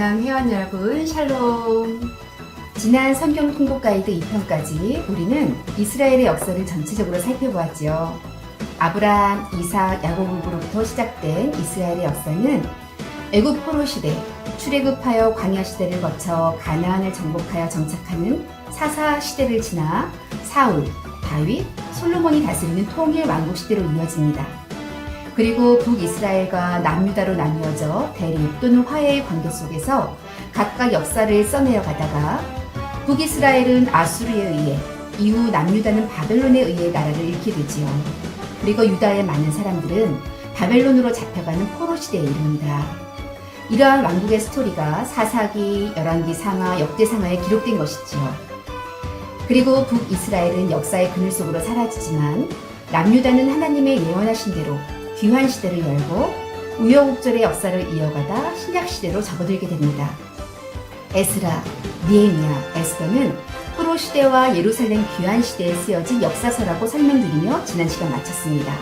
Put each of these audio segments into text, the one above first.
만남 회원 여러분, 샬롬. 지난 성경 통독 가이드 2편까지 우리는 이스라엘의 역사를 전체적으로 살펴보았지요. 아브라함, 이삭, 야고보로부터 시작된 이스라엘의 역사는 애굽 포로 시대, 출애굽하여 광야 시대를 거쳐 가나안을 정복하여 정착하는 사사 시대를 지나 사울, 다윗, 솔로몬이 다스리는 통일 왕국 시대로 이어집니다. 그리고 북이스라엘과 남유다로 나뉘어져 대립 또는 화해의 관계 속에서 각각 역사를 써내어 가다가 북이스라엘은 아수르에 의해, 이후 남유다는 바벨론에 의해 나라를 잃게 되지요. 그리고 유다의 많은 사람들은 바벨론으로 잡혀가는 포로 시대에 이릅니다. 이러한 왕국의 스토리가 사사기, 열왕기 상하, 역대상하에 기록된 것이지요. 그리고 북이스라엘은 역사의 그늘 속으로 사라지지만 남유다는 하나님의 예언하신 대로 귀환 시대를 열고 우여곡절의 역사를 이어가다 신약 시대로 접어들게 됩니다. 에스라, 느헤미야, 에스더는 포로 시대와 예루살렘 귀환 시대에 쓰여진 역사서라고 설명드리며 지난 시간 마쳤습니다.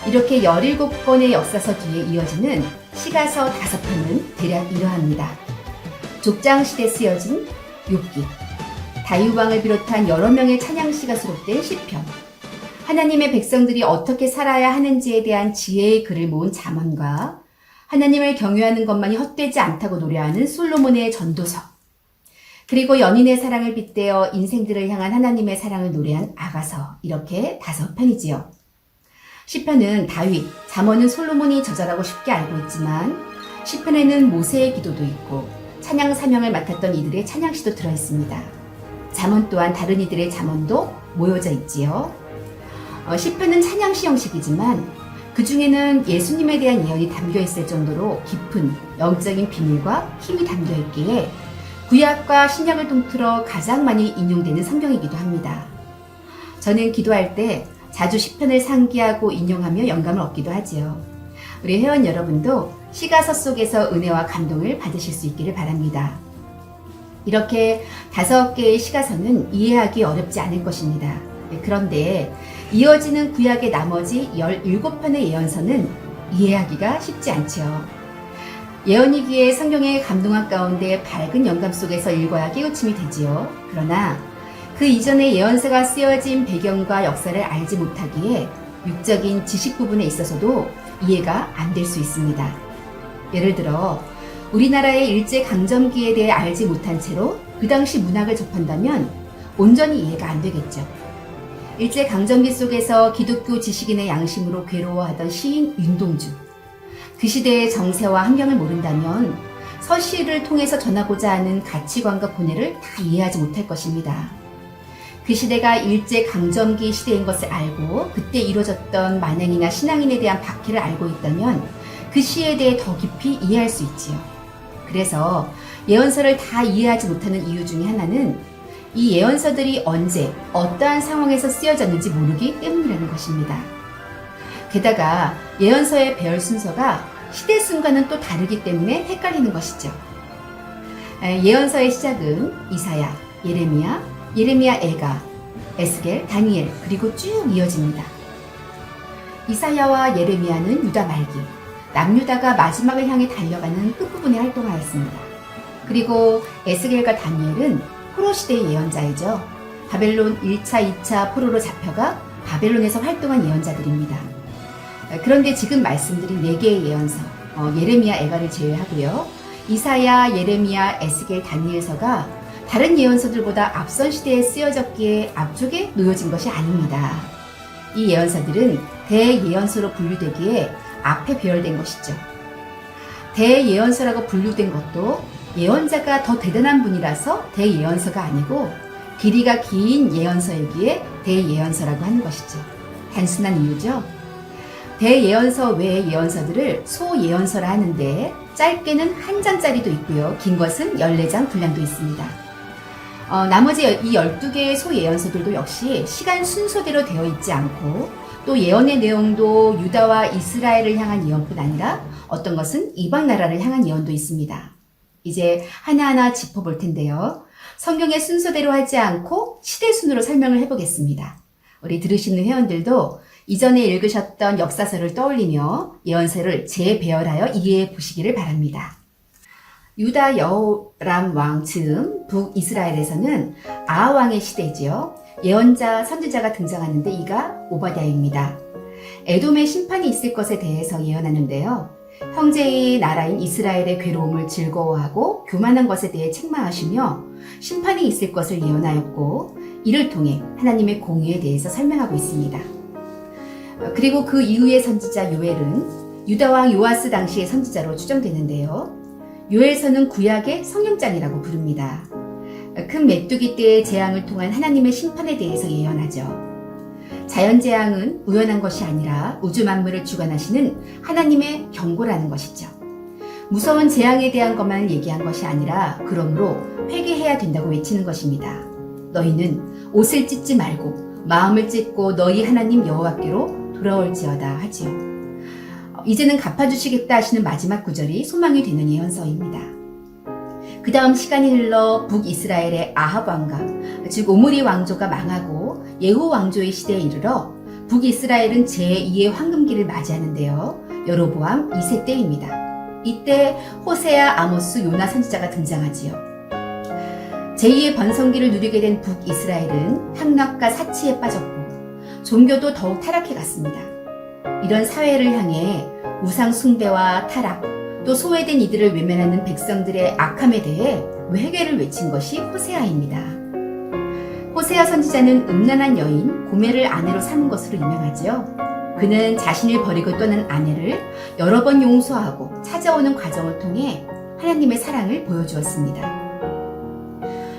이렇게 17권의 역사서 뒤에 이어지는 시가서 5편은 대략 이러합니다. 족장 시대 쓰여진 욥기, 다윗 왕을 비롯한 여러 명의 찬양시가 수록된 시편, 하나님의 백성들이 어떻게 살아야 하는지에 대한 지혜의 글을 모은 잠언과 하나님을 경외하는 것만이 헛되지 않다고 노래하는 솔로몬의 전도서, 그리고 연인의 사랑을 빗대어 인생들을 향한 하나님의 사랑을 노래한 아가서, 이렇게 5편이지요. 시편은 다윗, 잠언은 솔로몬이 저자라고 쉽게 알고 있지만 시편에는 모세의 기도도 있고 찬양 사명을 맡았던 이들의 찬양시도 들어있습니다. 잠언 또한 다른 이들의 잠언도 모여져 있지요. 시편은 찬양시 형식이지만 그 중에는 예수님에 대한 예언이 담겨 있을 정도로 깊은 영적인 비밀과 힘이 담겨 있기에 구약과 신약을 통틀어 가장 많이 인용되는 성경이기도 합니다. 저는 기도할 때 자주 시편을 상기하고 인용하며 영감을 얻기도 하지요. 우리 회원 여러분도 시가서 속에서 은혜와 감동을 받으실 수 있기를 바랍니다. 이렇게 5개의 시가서는 이해하기 어렵지 않을 것입니다. 그런데 이어지는 구약의 나머지 17편의 예언서는 이해하기가 쉽지 않죠. 예언이기에 성경의 감동학 가운데 밝은 영감 속에서 읽어야 깨우침이 되지요. 그러나 그 이전의 예언서가 쓰여진 배경과 역사를 알지 못하기에 육적인 지식 부분에 있어서도 이해가 안 될 수 있습니다. 예를 들어 우리나라의 일제강점기에 대해 알지 못한 채로 그 당시 문학을 접한다면 온전히 이해가 안 되겠죠. 일제강점기 속에서 기독교 지식인의 양심으로 괴로워하던 시인 윤동주, 그 시대의 정세와 환경을 모른다면 서시를 통해서 전하고자 하는 가치관과 고뇌를 다 이해하지 못할 것입니다. 그 시대가 일제강점기 시대인 것을 알고 그때 이루어졌던 만행이나 신앙인에 대한 박해를 알고 있다면 그 시에 대해 더 깊이 이해할 수 있지요. 그래서 예언서를 다 이해하지 못하는 이유 중에 하나는 이 예언서들이 언제 어떠한 상황에서 쓰여졌는지 모르기 때문이라는 것입니다. 게다가 예언서의 배열 순서가 시대 순간은 또 다르기 때문에 헷갈리는 것이죠. 예언서의 시작은 이사야, 예레미야 애가, 에스겔, 다니엘, 그리고 쭉 이어집니다. 이사야와 예레미야는 유다 말기, 남유다가 마지막을 향해 달려가는 끝부분에 활동하였습니다. 그리고 에스겔과 다니엘은 포로 시대의 예언자이죠. 바벨론 1차, 2차 포로로 잡혀가 바벨론에서 활동한 예언자들입니다. 그런데 지금 말씀드린 4개의 예언서, 예레미야 애가를 제외하고요. 이사야, 예레미야, 에스겔, 다니엘서가 다른 예언서들보다 앞선 시대에 쓰여졌기에 앞쪽에 놓여진 것이 아닙니다. 이 예언서들은 대예언서로 분류되기에 앞에 배열된 것이죠. 대예언서라고 분류된 것도 예언자가 더 대단한 분이라서 대예언서가 아니고 길이가 긴 예언서이기에 대예언서라고 하는 것이죠. 단순한 이유죠. 대예언서 외의 예언서들을 소예언서라 하는데 짧게는 1장짜리도 있고요. 긴 것은 14장 분량도 있습니다. 나머지 이 12개의 소예언서들도 역시 시간 순서대로 되어 있지 않고 또 예언의 내용도 유다와 이스라엘을 향한 예언뿐 아니라 어떤 것은 이방 나라를 향한 예언도 있습니다. 이제 하나하나 짚어볼 텐데요. 성경의 순서대로 하지 않고 시대 순으로 설명을 해보겠습니다. 우리 들으시는 회원들도 이전에 읽으셨던 역사서를 떠올리며 예언서를 재배열하여 이해해 보시기를 바랍니다. 유다 여호람 왕 즈음 북이스라엘에서는 아하 왕의 시대지요. 예언자 선지자가 등장하는데 이가 오바댜입니다. 에돔의 심판이 있을 것에 대해서 예언하는데요. 형제의 나라인 이스라엘의 괴로움을 즐거워하고 교만한 것에 대해 책망하시며 심판이 있을 것을 예언하였고 이를 통해 하나님의 공의에 대해서 설명하고 있습니다. 그리고 그 이후의 선지자 요엘은 유다왕 요아스 당시의 선지자로 추정되는데요. 요엘서는 구약의 성령장이라고 부릅니다. 큰 메뚜기 때의 재앙을 통한 하나님의 심판에 대해서 예언하죠. 자연재앙은 우연한 것이 아니라 우주 만물을 주관하시는 하나님의 경고라는 것이죠. 무서운 재앙에 대한 것만 얘기한 것이 아니라 그러므로 회개해야 된다고 외치는 것입니다. 너희는 옷을 찢지 말고 마음을 찢고 너희 하나님 여호와께로 돌아올지어다 하지요. 이제는 갚아주시겠다 하시는 마지막 구절이 소망이 되는 예언서입니다. 그 다음 시간이 흘러 북이스라엘의 아합 왕가, 즉 오므리 왕조가 망하고 예후 왕조의 시대에 이르러 북이스라엘은 제2의 황금기를 맞이하는데요. 여로보암 2세 때입니다. 이때 호세아, 아모스, 요나 선지자가 등장하지요. 제2의 번성기를 누리게 된 북이스라엘은 향락과 사치에 빠졌고 종교도 더욱 타락해 갔습니다. 이런 사회를 향해 우상 숭배와 타락, 또 소외된 이들을 외면하는 백성들의 악함에 대해 회개를 외친 것이 호세아입니다. 호세아 선지자는 음란한 여인 고멜을 아내로 삼은 것으로 유명하지요. 그는 자신을 버리고 떠난 아내를 여러 번 용서하고 찾아오는 과정을 통해 하나님의 사랑을 보여주었습니다.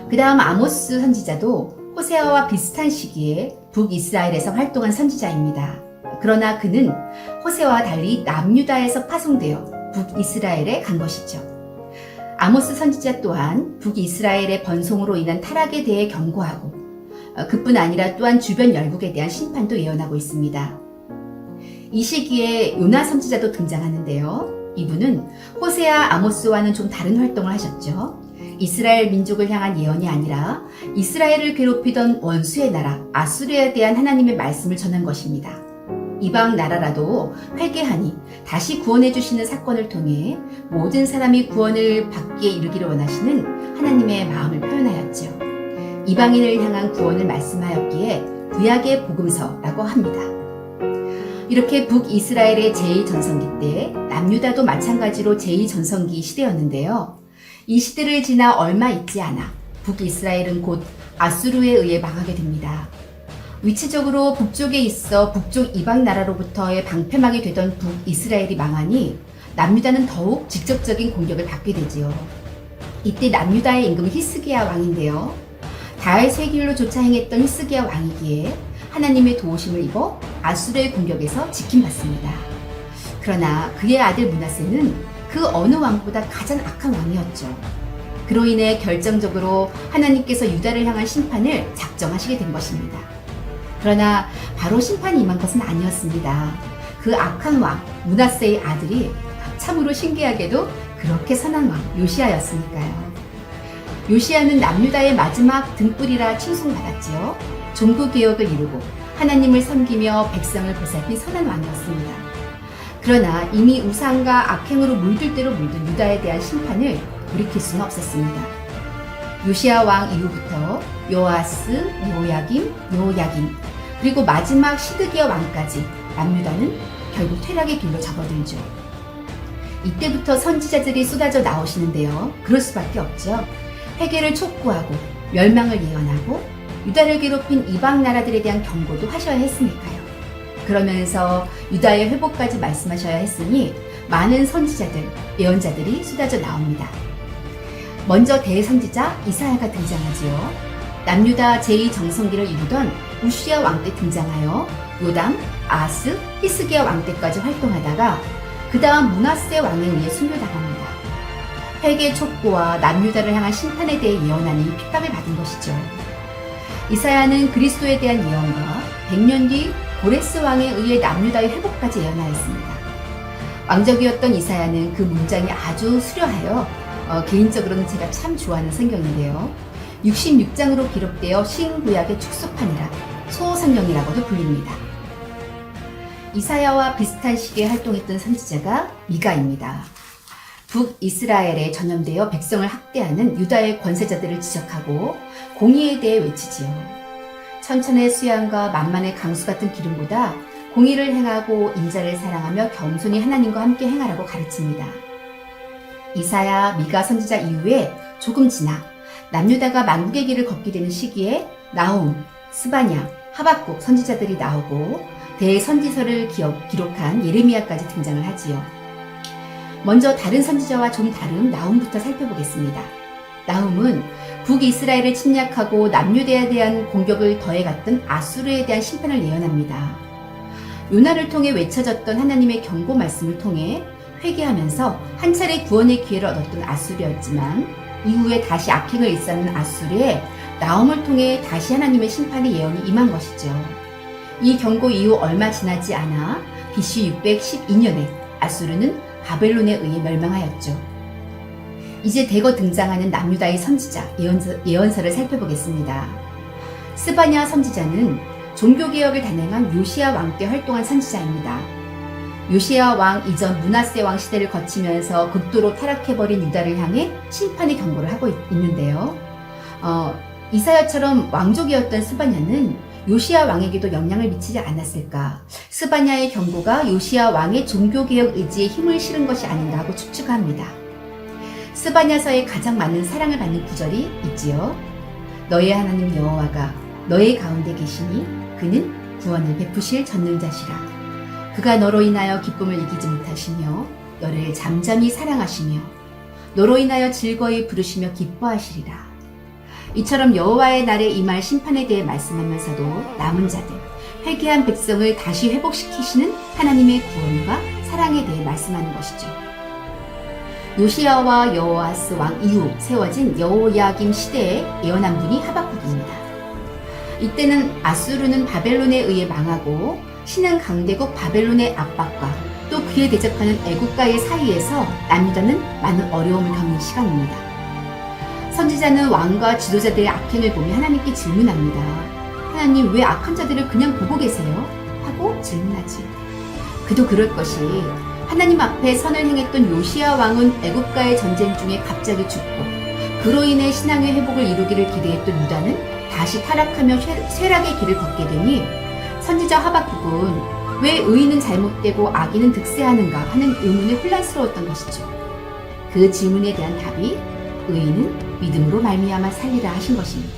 그 다음 아모스 선지자도 호세아와 비슷한 시기에 북이스라엘에서 활동한 선지자입니다. 그러나 그는 호세아와 달리 남유다에서 파송되어 북이스라엘에 간 것이죠. 아모스 선지자 또한 북이스라엘의 번성으로 인한 타락에 대해 경고하고 그뿐 아니라 또한 주변 열국에 대한 심판도 예언하고 있습니다. 이 시기에 요나 선지자도 등장하는데요. 이분은 호세아, 아모스와는 좀 다른 활동을 하셨죠. 이스라엘 민족을 향한 예언이 아니라 이스라엘을 괴롭히던 원수의 나라 아수르에 대한 하나님의 말씀을 전한 것입니다. 이방 나라라도 회개하니 다시 구원해 주시는 사건을 통해 모든 사람이 구원을 받기에 이르기를 원하시는 하나님의 마음을 표현하였죠. 이방인을 향한 구원을 말씀하였기에 구약의 복음서라고 합니다. 이렇게 북이스라엘의 제2전성기 때 남유다도 마찬가지로 제2전성기 시대였는데요. 이 시대를 지나 얼마 있지 않아 북이스라엘은 곧 아수르에 의해 망하게 됩니다. 위치적으로 북쪽에 있어 북쪽 이방 나라로부터의 방패막이 되던 북이스라엘이 망하니 남유다는 더욱 직접적인 공격을 받게 되지요. 이때 남유다의 임금은 히스기야 왕인데요. 다윗의 길로 쫓아 행했던 히스기야 왕이기에 하나님의 도우심을 입어 아수르의 공격에서 지킴받습니다. 그러나 그의 아들 므낫세는 그 어느 왕보다 가장 악한 왕이었죠. 그로 인해 결정적으로 하나님께서 유다를 향한 심판을 작정하시게 된 것입니다. 그러나 바로 심판이 임한 것은 아니었습니다. 그 악한 왕 므낫세의 아들이 참으로 신기하게도 그렇게 선한 왕 요시야였으니까요. 요시야는 남유다의 마지막 등불이라 칭송받았지요. 종교개혁을 이루고 하나님을 섬기며 백성을 보살핀 선한 왕이었습니다. 그러나 이미 우상과 악행으로 물들 대로 물든 유다에 대한 심판을 돌이킬 수는 없었습니다. 요시야 왕 이후부터 요아스, 요야김, 그리고 마지막 시드기야 왕까지 남유다는 결국 퇴락의 길로 접어들죠. 이때부터 선지자들이 쏟아져 나오시는데요. 그럴 수밖에 없죠. 회개를 촉구하고 멸망을 예언하고 유다를 괴롭힌 이방 나라들에 대한 경고도 하셔야 했으니까요. 그러면서 유다의 회복까지 말씀하셔야 했으니 많은 선지자들, 예언자들이 쏟아져 나옵니다. 먼저 대선지자 이사야가 등장하지요. 남유다 제2정성기를 이루던 우시야 왕 때 등장하여 요담, 아스, 히스기야 왕 때까지 활동하다가 그 다음 므낫세 왕에 의해 순교당합니다. 회개 촉구와 남유다를 향한 심판에 대해 예언하니 핍박을 받은 것이죠. 이사야는 그리스도에 대한 예언과 100년 뒤 고레스 왕에 의해 남유다의 회복까지 예언하였습니다. 왕적이었던 이사야는 그 문장이 아주 수려하여 개인적으로는 제가 참 좋아하는 성경인데요. 66장으로 기록되어 신구약의 축소판이라 소성경이라고도 불립니다. 이사야와 비슷한 시기에 활동했던 선지자가 미가입니다. 북이스라엘에 전염되어 백성을 학대하는 유다의 권세자들을 지적하고 공의에 대해 외치지요. 천천의 수양과 만만의 강수 같은 기름보다 공의를 행하고 인자를 사랑하며 겸손히 하나님과 함께 행하라고 가르칩니다. 이사야, 미가 선지자 이후에 조금 지나 남유다가 만국의 길을 걷게 되는 시기에 나훔, 스바냐, 하박국 선지자들이 나오고 대선지서를 기록한 예레미야까지 등장을 하지요. 먼저 다른 선지자와 좀 다른 나훔부터 살펴보겠습니다. 나훔은 북이스라엘을 침략하고 남유다에 대한 공격을 더해갔던 아수르에 대한 심판을 예언합니다. 요나를 통해 외쳐졌던 하나님의 경고 말씀을 통해 회개하면서 한 차례 구원의 기회를 얻었던 아수르였지만 이후에 다시 악행을 일삼는 아수르에 나훔을 통해 다시 하나님의 심판의 예언이 임한 것이죠. 이 경고 이후 얼마 지나지 않아 BC 612년에 아수르는 바벨론에 의해 멸망하였죠. 이제 대거 등장하는 남유다의 선지자 예언서를 살펴보겠습니다. 스바냐 선지자는 종교개혁을 단행한 요시야 왕 때 활동한 선지자입니다. 요시야 왕 이전 므낫세 왕 시대를 거치면서 극도로 타락해버린 유다를 향해 심판의 경고를 하고 있는데요. 이사야처럼 왕족이었던 스바냐는 요시야 왕에게도 영향을 미치지 않았을까? 스바냐의 경고가 요시야 왕의 종교개혁 의지에 힘을 실은 것이 아닌가 하고 추측합니다. 스바냐서에 가장 많은 사랑을 받는 구절이 있지요. 너의 하나님 여호와가 너의 가운데 계시니 그는 구원을 베푸실 전능자시라. 그가 너로 인하여 기쁨을 이기지 못하시며 너를 잠잠히 사랑하시며 너로 인하여 즐거이 부르시며 기뻐하시리라. 이처럼 여호와의 날에 임할 심판에 대해 말씀하면서도 남은 자들, 회개한 백성을 다시 회복시키시는 하나님의 구원과 사랑에 대해 말씀하는 것이죠. 요시야와 여호아스 왕 이후 세워진 여호야김 시대에 예언한 분이 하박국입니다. 이때는 아수르는 바벨론에 의해 망하고 신흥 강대국 바벨론의 압박과 또 그에 대적하는 애국가의 사이에서 남유다는 많은 어려움을 겪는 시간입니다. 선지자는 왕과 지도자들의 악행을 보며 하나님께 질문합니다. 하나님, 왜 악한 자들을 그냥 보고 계세요? 하고 질문하지. 그도 그럴 것이 하나님 앞에 선을 행했던 요시야 왕은 애국가의 전쟁 중에 갑자기 죽고 그로 인해 신앙의 회복을 이루기를 기대했던 유다는 다시 타락하며 쇠락의 길을 걷게 되니 선지자 하박국은 왜 의인은 잘못되고 악인은 득세하는가 하는 의문에 혼란스러웠던 것이죠. 그 질문에 대한 답이 의인은 믿음으로 말미암아 살리라 하신 것입니다.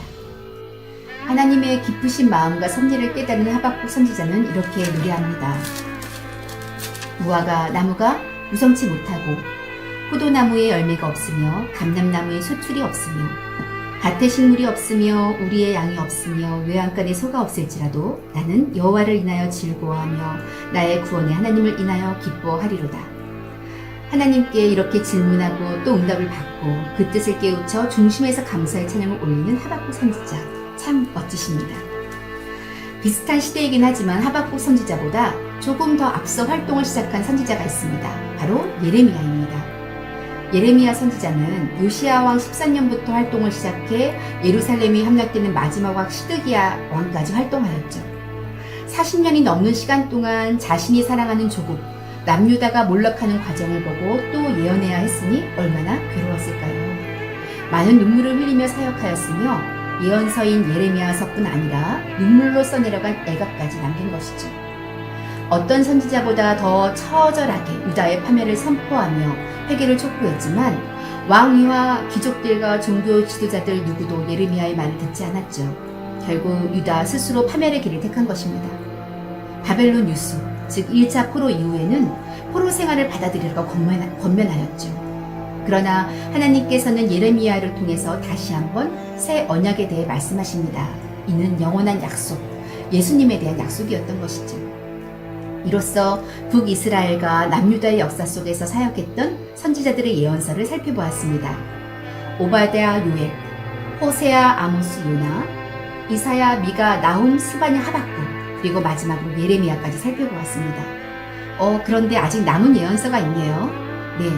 하나님의 깊으신 마음과 섭리를 깨달은 하박국 선지자는 이렇게 노래합니다. 무화과 나무가 무성치 못하고 포도나무에 열매가 없으며 감람나무에 소출이 없으며 밭에 식물이 없으며 우리의 양이 없으며 외양간에 소가 없을지라도 나는 여호와를 인하여 즐거워하며 나의 구원의 하나님을 인하여 기뻐하리로다. 하나님께 이렇게 질문하고 또 응답을 받고 그 뜻을 깨우쳐 중심에서 감사의 찬양을 올리는 하박국 선지자, 참 멋지십니다. 비슷한 시대이긴 하지만 하박국 선지자보다 조금 더 앞서 활동을 시작한 선지자가 있습니다. 바로 예레미야입니다. 예레미야 선지자는 요시야 왕 13년부터 활동을 시작해 예루살렘이 함락되는 마지막 왕 시드기야 왕까지 활동하였죠. 40년이 넘는 시간 동안 자신이 사랑하는 조국 남유다가 몰락하는 과정을 보고 또 예언해야 했으니 얼마나 괴로웠을까요? 많은 눈물을 흘리며 사역하였으며 예언서인 예레미야서뿐 아니라 눈물로 써내려간 애각까지 남긴 것이죠. 어떤 선지자보다 더 처절하게 유다의 파멸을 선포하며 회개를 촉구했지만 왕위와 귀족들과 종교 지도자들 누구도 예레미야의 말을 듣지 않았죠. 결국 유다 스스로 파멸의 길을 택한 것입니다. 바벨론 유수, 즉 1차 포로 이후에는 포로 생활을 받아들이려고 권면하였죠. 그러나 하나님께서는 예레미야를 통해서 다시 한번 새 언약에 대해 말씀하십니다. 이는 영원한 약속, 예수님에 대한 약속이었던 것이죠. 이로써 북이스라엘과 남유다의 역사 속에서 사역했던 선지자들의 예언서를 살펴보았습니다. 오바댜, 요엘, 호세아, 아모스, 요나, 이사야, 미가, 나훔, 스바냐, 하박국, 그리고 마지막으로 예레미야까지 살펴보았습니다. 그런데 아직 남은 예언서가 있네요. 네,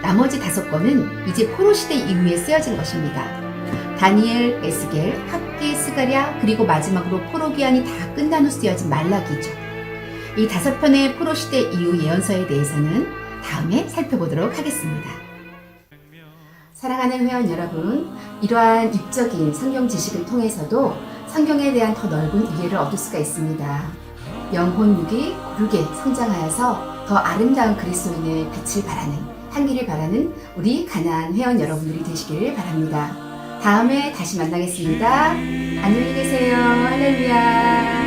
나머지 5권은 이제 포로 시대 이후에 쓰여진 것입니다. 다니엘, 에스겔, 학기, 스가랴, 그리고 마지막으로 포로 기한이 다 끝난 후 쓰여진 말라기죠. 이 5편의 포로 시대 이후 예언서에 대해서는 다음에 살펴보도록 하겠습니다. 사랑하는 회원 여러분, 이러한 입적인 성경 지식을 통해서도 성경에 대한 더 넓은 이해를 얻을 수가 있습니다. 영혼 육이 고르게 성장하여서 더 아름다운 그리스도인의 빛을 바라는, 향기를 바라는 우리 가나안 회원 여러분들이 되시기를 바랍니다. 다음에 다시 만나겠습니다. 안녕히 계세요. 할렐루야.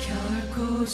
결코